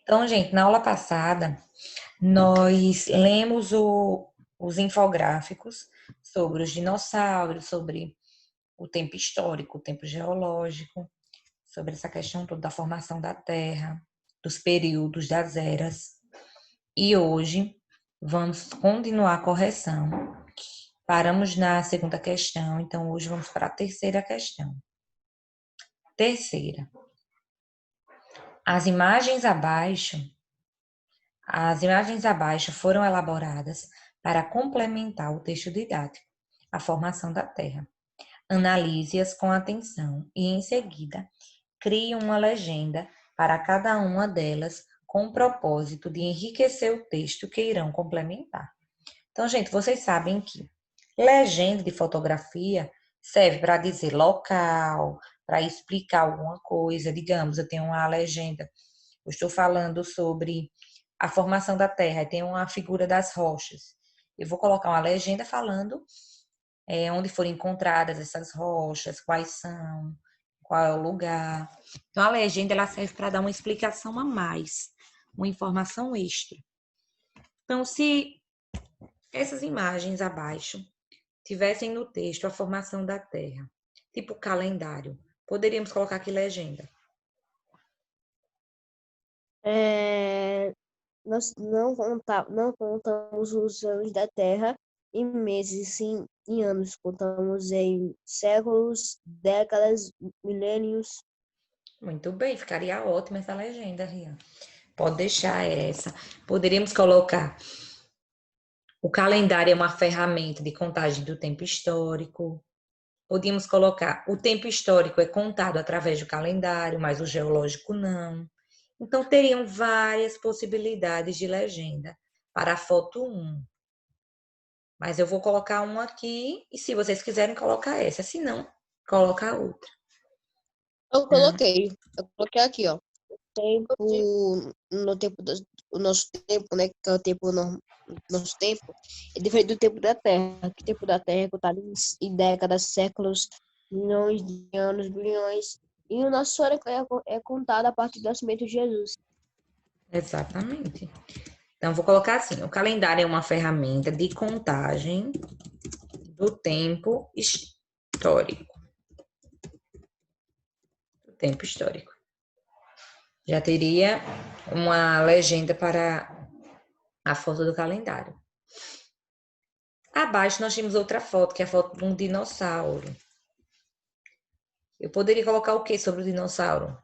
Então, gente, na aula passada, nós lemos os infográficos sobre os dinossauros, sobre o tempo histórico, o tempo geológico, sobre essa questão toda da formação da Terra, dos períodos, das eras. E hoje vamos continuar a correção. Paramos na segunda questão, então hoje vamos para a terceira questão. Terceira. As imagens abaixo foram elaboradas para complementar o texto didático, a formação da Terra. Analise-as com atenção e, em seguida, crie uma legenda para cada uma delas com o propósito de enriquecer o texto que irão complementar. Então, gente, vocês sabem que legenda de fotografia serve para dizer local, para explicar alguma coisa. Digamos, eu tenho uma legenda, eu estou falando sobre a formação da Terra, e tem uma figura das rochas. Eu vou colocar uma legenda falando onde foram encontradas essas rochas, quais são, qual é o lugar. Então, a legenda ela serve para dar uma explicação a mais, uma informação extra. Então, se essas imagens abaixo tivessem no texto a formação da Terra, tipo calendário, poderíamos colocar aqui legenda. Nós não contamos os anos da Terra em meses, sim em anos. Contamos em séculos, décadas, milênios. Muito bem, ficaria ótima essa legenda, Rian. Pode deixar essa. Poderíamos colocar: o calendário é uma ferramenta de contagem do tempo histórico. Podíamos colocar: o tempo histórico é contado através do calendário, mas o geológico não. Então, teriam várias possibilidades de legenda para a foto 1. Mas eu vou colocar uma aqui e se vocês quiserem colocar essa, se não, coloca a outra. Eu coloquei aqui, ó. O nosso tempo, né? Que é o tempo nosso tempo, é diferente do tempo da Terra. Que o tempo da Terra é contado em décadas, séculos, milhões de anos, bilhões. E o nosso história é contado a partir do nascimento de Jesus. Exatamente. Então, vou colocar assim: o calendário é uma ferramenta de contagem do tempo histórico. Do tempo histórico. Já teria uma legenda para a foto do calendário. Abaixo nós temos outra foto, que é a foto de um dinossauro. Eu poderia colocar o que sobre o dinossauro?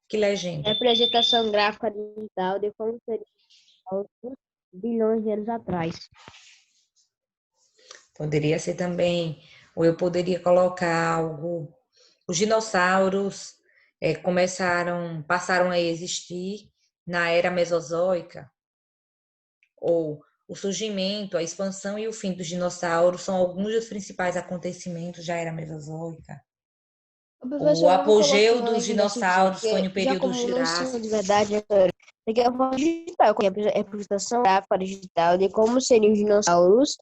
Que legenda? Representação gráfica digital de como seria alguns bilhões de anos atrás. Poderia ser também, ou eu poderia colocar algo. Os dinossauros passaram a existir na era Mesozoica, ou o surgimento, a expansão e o fim dos dinossauros são alguns dos principais acontecimentos da era Mesozoica. O apogeu dos dinossauros foi no Já período como não são de Jurássico. verdade, daqui a pouco digital, com a representação gráfica digital de como seriam os dinossauros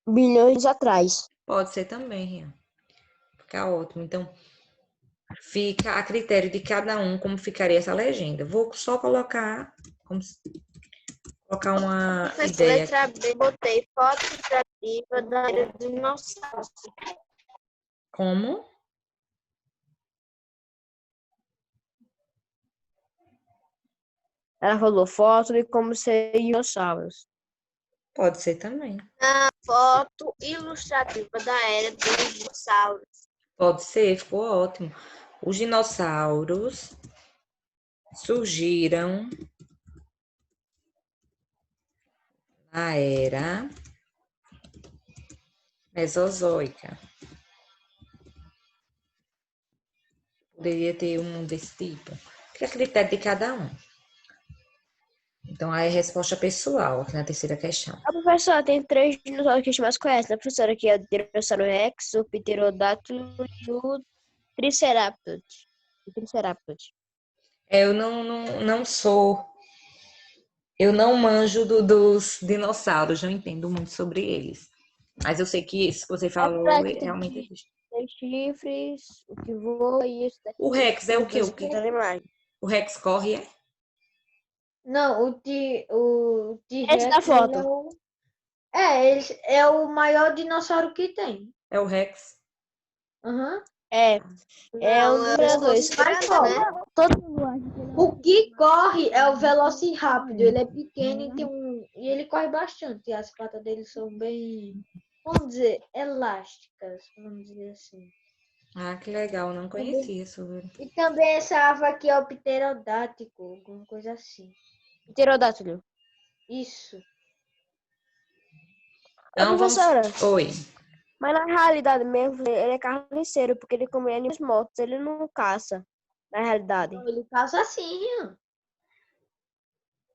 bilhões atrás. Pode ser também, Rian. Fica ótimo. Então, fica a critério de cada um como ficaria essa legenda. Vou só colocar uma ideia. Letra B, botei foto ilustrativa da era dos dinossauros. Como? Ela falou foto de como seriam dinossauros. Pode ser também. A foto ilustrativa da era dos dinossauros. Pode ser, ficou ótimo. Os dinossauros surgiram na era Mesozoica. Poderia ter um desse tipo. Fica a critério de cada um. Então, aí é resposta pessoal, aqui na terceira questão. A professora tem 3 dinossauros que a gente mais conhece, né, professora? Que é o Dinossauro Rex, o Pterodátilo e o Triceratops. Eu não sou. Eu não manjo dos dinossauros, não entendo muito sobre eles. Mas eu sei que esse que você falou realmente existe. Tem chifres, o que voa e isso daqui. O Rex é o quê? Na imagem. O Rex corre, é? Não, o Esse da T-Rex, ele foto. ele é o maior dinossauro que tem. É o Rex. Aham. É um Não, dos é o predadores. Mais Velociraptor, né? forte. Todo mundo acha que ele é O que corre é o Velociraptor. Ele é pequeno e ele corre bastante. E as patas dele são bem, vamos dizer, elásticas, vamos dizer assim. Ah, que legal, não conhecia sobre. E também essa ave aqui é o pterodático, alguma coisa assim. pterodátilo. Isso. Então vamos. Professora, Oi. mas na realidade mesmo, ele é carniceiro, porque ele come animais mortos, ele não caça, na realidade. Ele caça assim, ó.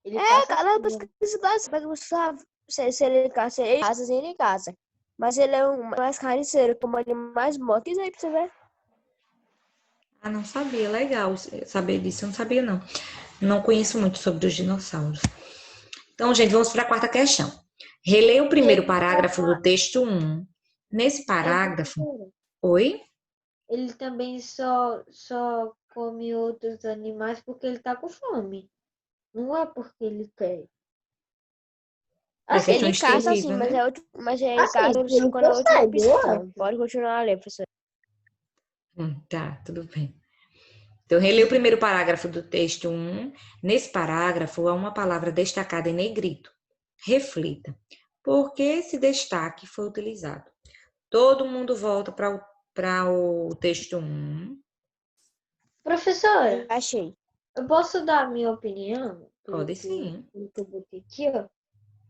Ele caça Cada assim. pesquisa que você sabe se ele caça, sim, ele caça. Mas ele é um mais carniceiro, como animais mortos. Diz aí pra você ver. Ah, não sabia. Legal saber disso. Eu não sabia, não. Não conheço muito sobre os dinossauros. Então, gente, vamos para a quarta questão. Releia o primeiro parágrafo do texto 1. Nesse parágrafo. Oi? Ele também só come outros animais porque ele tá com fome. Não é porque ele quer. É Assim, questão Ele caça, instintiva, assim, mas né? ele assim, caça ele quando é outra consegue, eu opção. acho. Pode continuar a ler, professor. Tá, tudo bem. Então, releia o primeiro parágrafo do texto 1. Nesse parágrafo, há uma palavra destacada em negrito. Reflita. Por que esse destaque foi utilizado? Todo mundo volta para o texto 1. Professora, Achei. eu posso dar a minha opinião? Pode sim. Pelo que eu botei aqui, ó.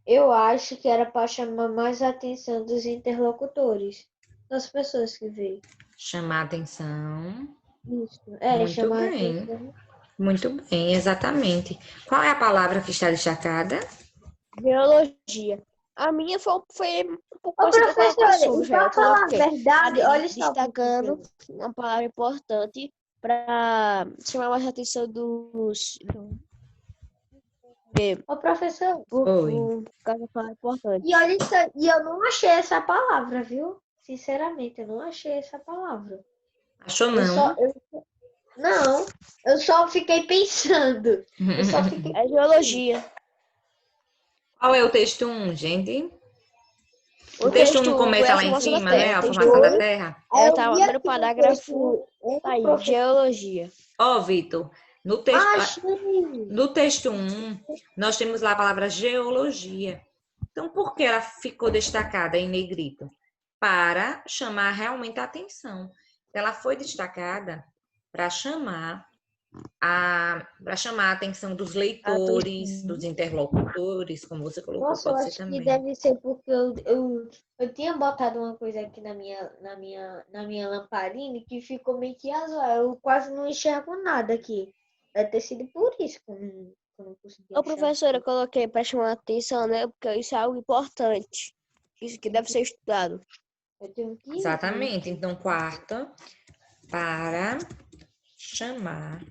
Eu acho que era para chamar mais a atenção dos interlocutores, das pessoas que veem. Chamar atenção. Isso. Muito Chamar a bem. atenção. Muito bem, exatamente. Qual é a palavra que está destacada? Biologia. A minha foi um pouco Ô, parecida com a professora, sua, já. então Eu falar a coloquei verdade, olha só, destacando professora. uma palavra importante para chamar mais a atenção dos. Ô, professor, Oi. Por causa da palavra importante. e olha isso, e eu não achei essa palavra, viu? Sinceramente, eu não achei essa palavra. Achou Eu só, não? não, eu só fiquei pensando. Eu só fiquei É pensando. biologia. Qual é o texto 1, gente? O O texto 1 não texto é começa a lá em formação da cima, né? Terra. O A texto formação da 1 Terra? tá Eu no vi primeiro aqui no parágrafo. texto, Tá aí, professor. geologia. Ó, Vitor, no texto, Achei. no texto 1, nós temos lá a palavra geologia. Então, por que ela ficou destacada em negrito? Para chamar realmente a atenção. Ela foi destacada para chamar a atenção dos leitores, dos interlocutores, como você colocou, Nossa, eu pode ser acho que também. deve ser porque eu tinha botado uma coisa aqui na minha lamparina que ficou meio que azul. Eu quase não enxergo nada aqui. Deve ter sido por isso que eu não consegui Ô, achar. professora, eu coloquei para chamar a atenção, né? Porque isso é algo importante. Isso que deve ser estudado. Eu tenho que ir. Exatamente. Então, quarta, para chamar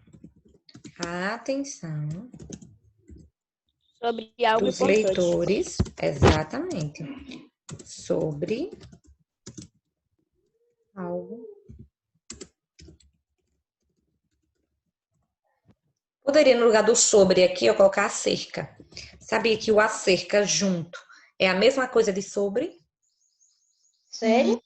a atenção Sobre algo dos importante. leitores, exatamente, sobre algo. Poderia, no lugar do sobre aqui, eu colocar acerca. Sabia que o acerca junto é a mesma coisa de sobre? Sério?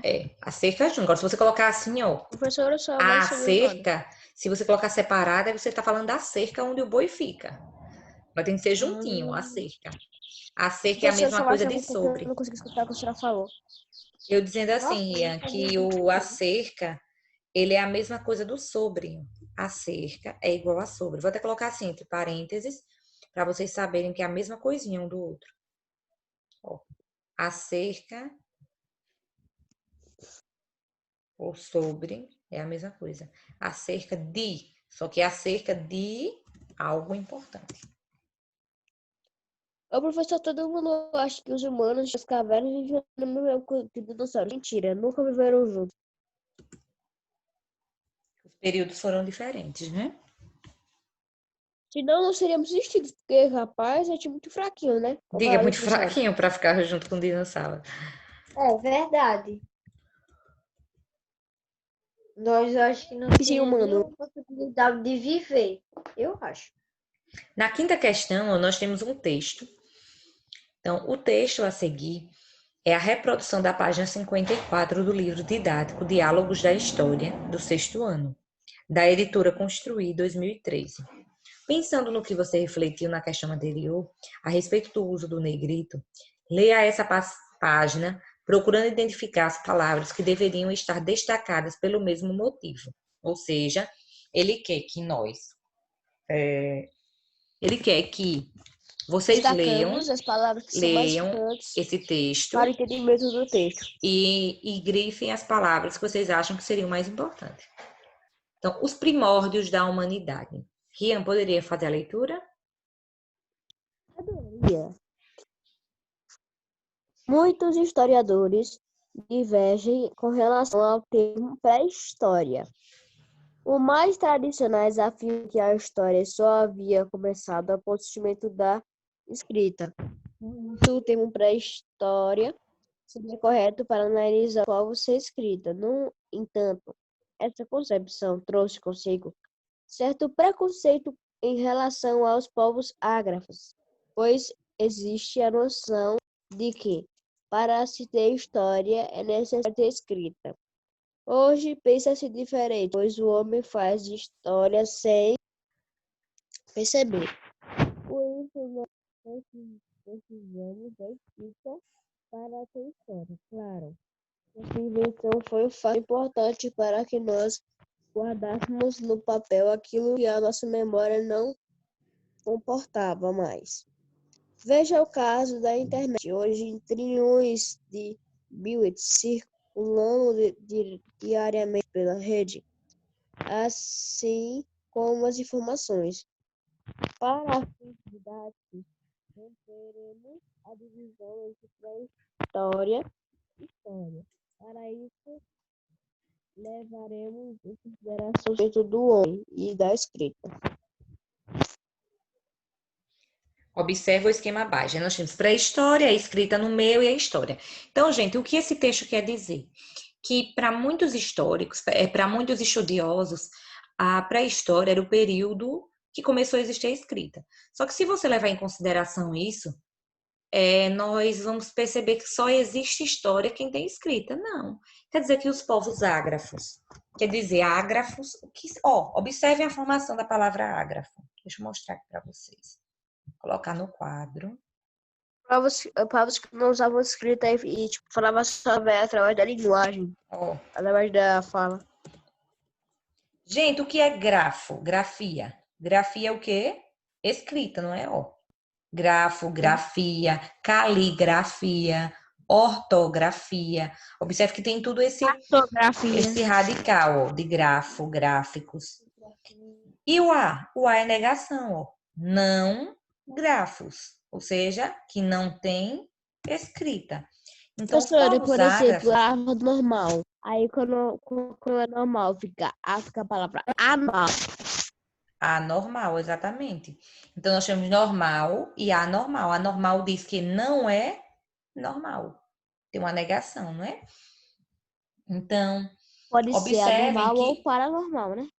É, acerca junto. Agora, se você colocar assim, ó, Professora, só vai a sobre o nome. cerca, se você colocar separada, aí você está falando da cerca onde o boi fica. Mas tem que ser juntinho, a cerca. A cerca é a Professora, mesma só vai coisa sobre de porque eu sobre. não consegui escutar o que a senhora falou. Eu dizendo Nossa, assim, eu não Ian, sabia que disso, o não. acerca, ele é a mesma coisa do sobre. Acerca é igual a sobre. Vou até colocar assim, entre parênteses, para vocês saberem que é a mesma coisinha um do outro. Ó, acerca ou sobre é a mesma coisa. Acerca de, só que é acerca de algo importante. Ô, professor, todo mundo acha que os humanos das cavernas viviam no mesmo que os dinossauros. Mentira, nunca viveram juntos. Os períodos foram diferentes, né? Senão não seríamos extintos, porque, rapaz, a gente é muito fraquinho, né? Diga, Comparado muito com a senhora. fraquinho para ficar junto com o dinossauro. É verdade. Nós acho que não Sim, tinha humano. nenhuma possibilidade de viver. Eu acho. Na quinta questão, nós temos um texto. Então, o texto a seguir é a reprodução da página 54 do livro didático Diálogos da História, do sexto ano, da editora Construir, 2013. Pensando no que você refletiu na questão anterior, a respeito do uso do negrito, leia essa página procurando identificar as palavras que deveriam estar destacadas pelo mesmo motivo. Ou seja, ele quer que vocês Destacamos as palavras que são mais leiam importantes esse texto para o entendimento do texto. e grifem as palavras que vocês acham que seriam mais importantes. Então, os primórdios da humanidade. Rian, poderia fazer a leitura? Adoraria. Muitos historiadores divergem com relação ao termo pré-história. Os mais tradicionais afirmam que a história só havia começado após o surgimento da escrita. O termo pré-história seria correto para analisar qual povos sem escrita. No entanto, essa concepção trouxe consigo certo preconceito em relação aos povos ágrafos, pois existe a noção de que, para se ter história, é necessário ter escrita. Hoje pensa-se diferente, pois o homem faz história sem perceber. Por isso, nós precisamos da escrita para ter história, claro. Essa invenção foi um fato importante para que nós guardássemos no papel aquilo que a nossa memória não comportava mais. Veja o caso da internet. Hoje, trilhões de bits circulando diariamente pela rede, assim como as informações. Para fins didáticos, romperemos a divisão entre pré-história e história. Para isso, levaremos em consideração o jeito do homem e da escrita. Observa o esquema abaixo. Nós temos pré-história, a escrita no meio e a história. Então, gente, o que esse texto quer dizer? Que para muitos históricos, para muitos estudiosos, a pré-história era o período que começou a existir a escrita. Só que se você levar em consideração isso, nós vamos perceber que só existe história quem tem escrita. Não. Quer dizer que os povos ágrafos, quer dizer, ágrafos, observem a formação da palavra ágrafo. Deixa eu mostrar aqui para vocês. Colocar no quadro. Povos que não usavam escrita e falavam só através da linguagem, através da fala. Gente, o que é grafo? Grafia. Grafia é o quê? Escrita, não é? Grafo, grafia, caligrafia, ortografia. Observe que tem tudo esse radical, de grafo, gráficos. E o A? O A é negação, não grafos, ou seja, que não tem escrita. Então, professora, por exemplo, a árvore normal. Aí, quando é normal, fica a palavra anormal. Anormal, exatamente. Então, nós temos normal e anormal. Anormal diz que não é normal. Tem uma negação, não é? Então, pode ser anormal ou paranormal, né?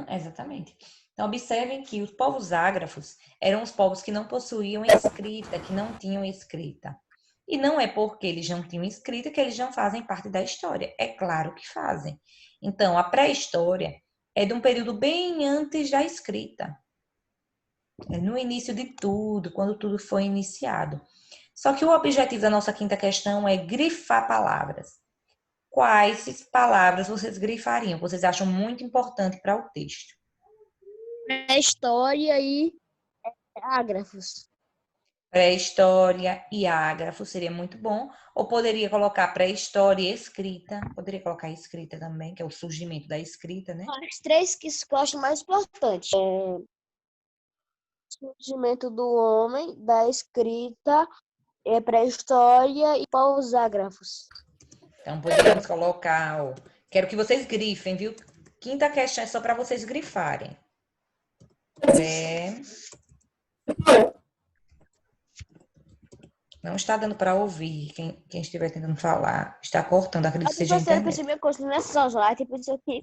Exatamente. Então, observem que os povos ágrafos eram os povos que não possuíam escrita, que não tinham escrita. E não é porque eles não tinham escrita que eles não fazem parte da história. É claro que fazem. Então, a pré-história é de um período bem antes da escrita. É no início de tudo, quando tudo foi iniciado. Só que o objetivo da nossa quinta questão é grifar palavras. Quais palavras vocês grifariam? Vocês acham muito importante para o texto? Pré-história e ágrafos. Pré-história e ágrafo seria muito bom. Ou poderia colocar pré-história e escrita. Poderia colocar escrita também, que é o surgimento da escrita, né? As três que eu acho mais importantes. Surgimento do homem, da escrita, pré-história e povos ágrafos. Então, poderíamos colocar... Quero que vocês grifem, viu? Quinta questão é só para vocês grifarem. Não está dando para ouvir quem estiver tentando falar. Está cortando, acredito que seja a internet.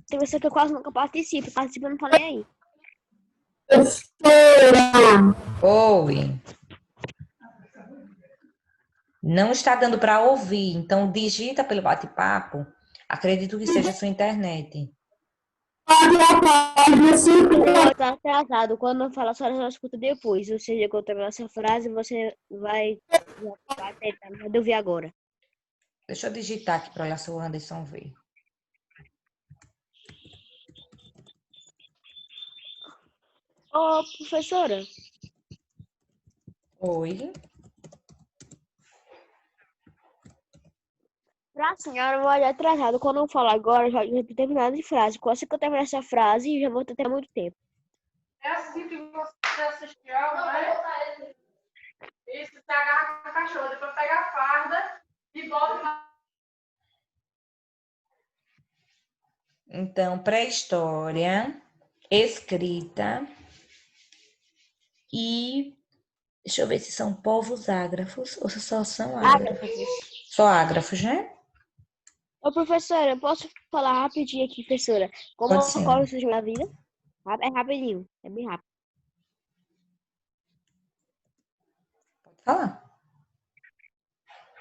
Tem pessoa que eu quase nunca participo. Participo, eu não falei aí. Oi. Não está dando para ouvir, então digita pelo bate-papo. Acredito que seja sua internet. Pode estar atrasado. Quando eu falar, a senhora só escuta depois. Ou seja, quando eu terminar essa frase, você vai tentar. Não vai ouvir agora. Deixa eu digitar aqui para o Anderson ver. Ô, professora. Oi. Pra senhora, vai atrasado. Quando eu falar agora, já ter terminado de frase. Quando assim que eu terminar essa frase, já vou ter muito tempo. É assim que você assiste aula, né? Isso, você agarra com o cachorro, depois pega a farda e volta lá. Então, pré-história, escrita e... Deixa eu ver se são povos ágrafos ou se só são ágrafos. Só ágrafos, né? Ô, professora, eu posso falar rapidinho aqui, professora? Como Pode ser. ocorre o surgimento da vida? É rapidinho, é bem rápido. Pode falar.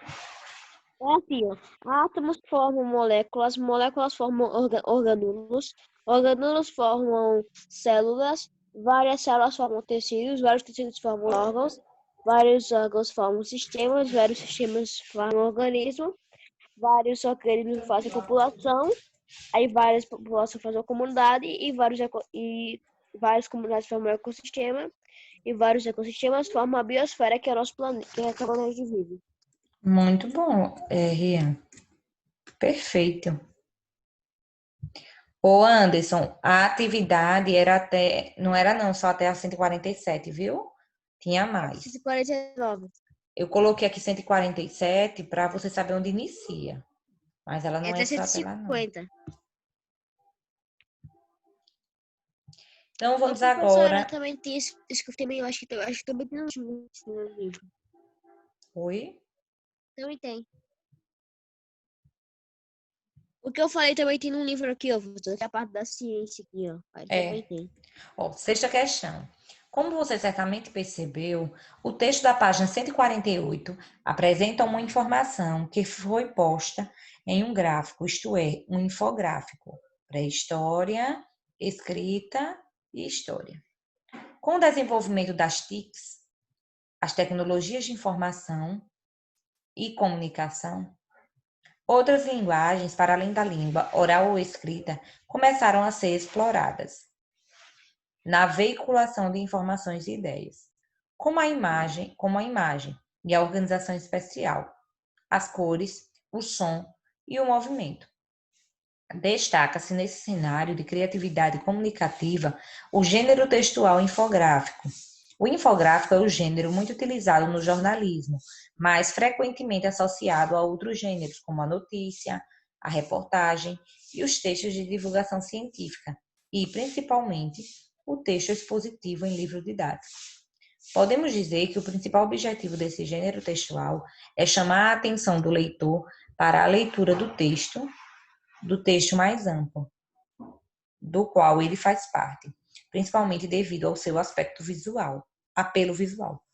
É assim, ó. Átomos formam moléculas, moléculas formam organulos, organulos formam células, várias células formam tecidos, vários tecidos formam órgãos, vários órgãos formam sistemas, vários sistemas formam organismos, vários organismos fazem população, aí várias populações fazem uma comunidade e várias comunidades formam um ecossistema e vários ecossistemas formam a biosfera, que é o nosso planeta, que é o planeta que vive. Muito bom, Rian. Perfeito. Ô, Anderson, a atividade era até... Não era não, só até a 147, viu? Tinha mais. 149. Eu coloquei aqui 147 para você saber onde inicia. Mas ela É não até é só até lá, não. 150. Então, Ô, vamos professora, agora... também tem isso que eu também, eu acho que também tem no livro. Oi? Também tem. O que eu falei também tem num livro aqui, ó, professora, que é a parte da ciência aqui, ó. Aí também tem. Ó, sexta questão. Como você certamente percebeu, o texto da página 148 apresenta uma informação que foi posta em um gráfico, isto é, um infográfico. Pré-história, escrita e história. Com o desenvolvimento das TICs, as tecnologias de informação e comunicação, outras linguagens, para além da língua oral ou escrita, começaram a ser exploradas na veiculação de informações e ideias, como a imagem e a organização especial, as cores, o som e o movimento. Destaca-se nesse cenário de criatividade comunicativa o gênero textual infográfico. O infográfico é o gênero muito utilizado no jornalismo, mas frequentemente associado a outros gêneros, como a notícia, a reportagem e os textos de divulgação científica, e, principalmente, o texto expositivo em livro didático. Podemos dizer que o principal objetivo desse gênero textual é chamar a atenção do leitor para a leitura do texto mais amplo, do qual ele faz parte, principalmente devido ao seu aspecto visual, apelo visual.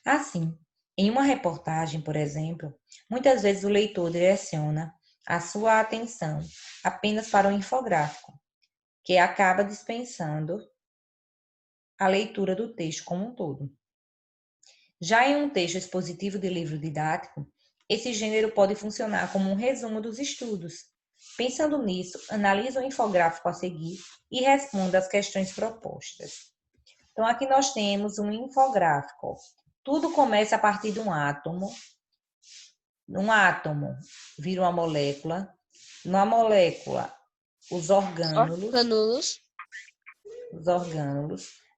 Assim, em uma reportagem, por exemplo, muitas vezes o leitor direciona a sua atenção apenas para o infográfico, que acaba dispensando a leitura do texto como um todo. Já em um texto expositivo de livro didático, esse gênero pode funcionar como um resumo dos estudos. Pensando nisso, analise o infográfico a seguir e responda às questões propostas. Então, aqui nós temos um infográfico. Tudo começa a partir de um átomo. Um átomo vira uma molécula. Na molécula, os orgânulos.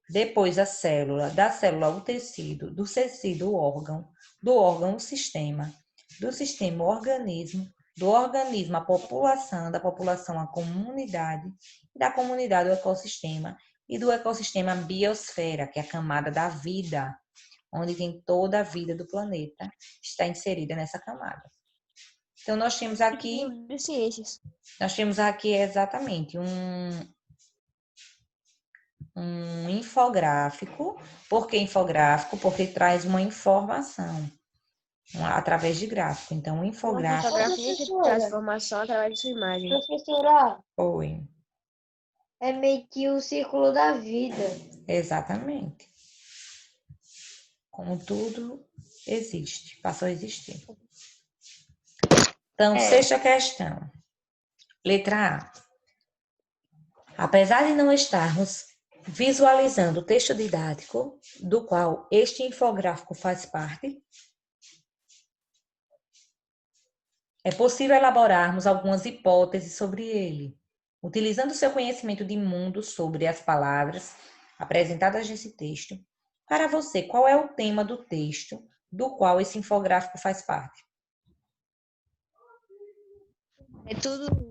Depois a célula, da célula o tecido, do tecido o órgão, do órgão o sistema, do sistema o organismo, do organismo a população, da população a comunidade, da comunidade o ecossistema e do ecossistema a biosfera, que é a camada da vida, onde tem toda a vida do planeta, está inserida nessa camada. Então nós temos aqui exatamente um infográfico. Por que infográfico? Porque traz uma informação através de gráfico. Então, um infográfico Fotografia que traz informação através de sua imagem. Professora, foi. é meio que o círculo da vida. Exatamente. Como tudo existe, passou a existir. Então, sexta questão. Letra A. Apesar de não estarmos visualizando o texto didático, do qual este infográfico faz parte, é possível elaborarmos algumas hipóteses sobre ele, utilizando seu conhecimento de mundo sobre as palavras apresentadas nesse texto. Para você, qual é o tema do texto do qual esse infográfico faz parte? É tudo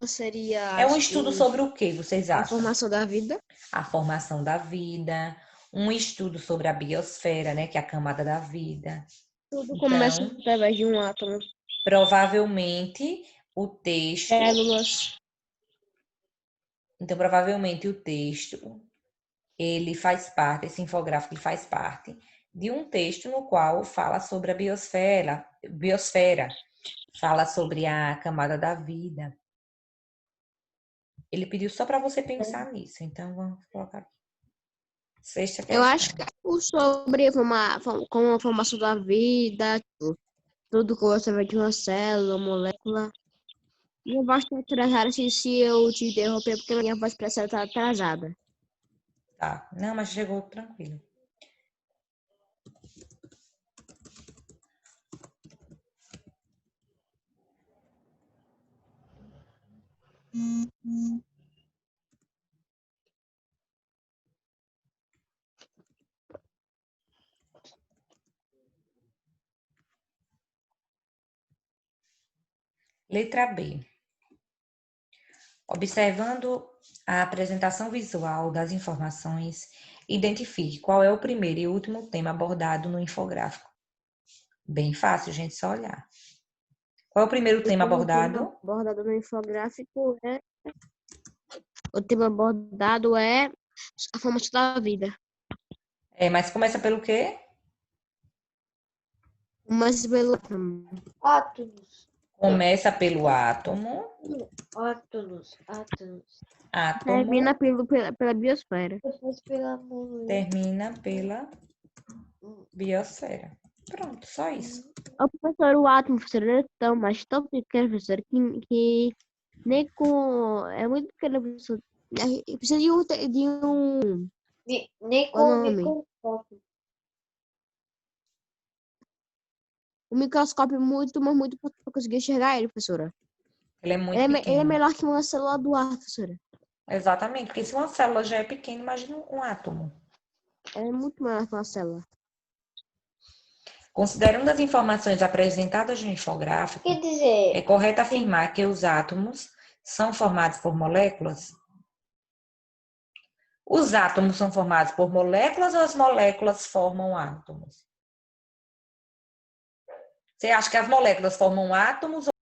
seria É um estudo sobre o que vocês a acham? formação da vida. A formação da vida, um estudo sobre a biosfera, né, que é a camada da vida. Tudo começa Então, através de um átomo. provavelmente o texto, Células. então provavelmente o texto, ele faz parte, esse infográfico ele faz parte de um texto no qual fala sobre a biosfera, fala sobre a camada da vida. Ele pediu só para você pensar nisso, então vamos colocar aqui. Sexta questão. Eu acho que é sobre como a formação da vida, tudo começa através de uma célula, molécula. E eu gosto de atrasar se eu te interromper, porque minha voz parece estar atrasada. Tá, não, mas chegou tranquilo. Letra B. Observando a apresentação visual das informações, identifique qual é o primeiro e último tema abordado no infográfico. Bem fácil, gente, só olhar. Qual é o primeiro tema abordado? O tema abordado é a formação da vida. Mas começa pelo quê? Mas pelo Átomos. Começa pelo átomo. Átomos. termina Átomo pela biosfera. Depois pela molécula. termina pela biosfera. Pronto, só isso. O professor, o átomo, professor, ele é mas tão pequeno, professor, que nem com... É muito pequeno, professor. Precisa de um Nem Qual com o o nome? microscópio. um microscópio muito, mas muito para conseguir enxergar ele, professora. Ele é muito Ele é pequeno. melhor que uma célula do ar, professora. Exatamente, porque se uma célula já é pequena, imagina um átomo. Ela é muito maior que uma célula. Considerando as informações apresentadas no infográfico, Quer dizer, é correto afirmar que os átomos são formados por moléculas? Os átomos são formados por moléculas ou as moléculas formam átomos? Você acha que as moléculas formam átomos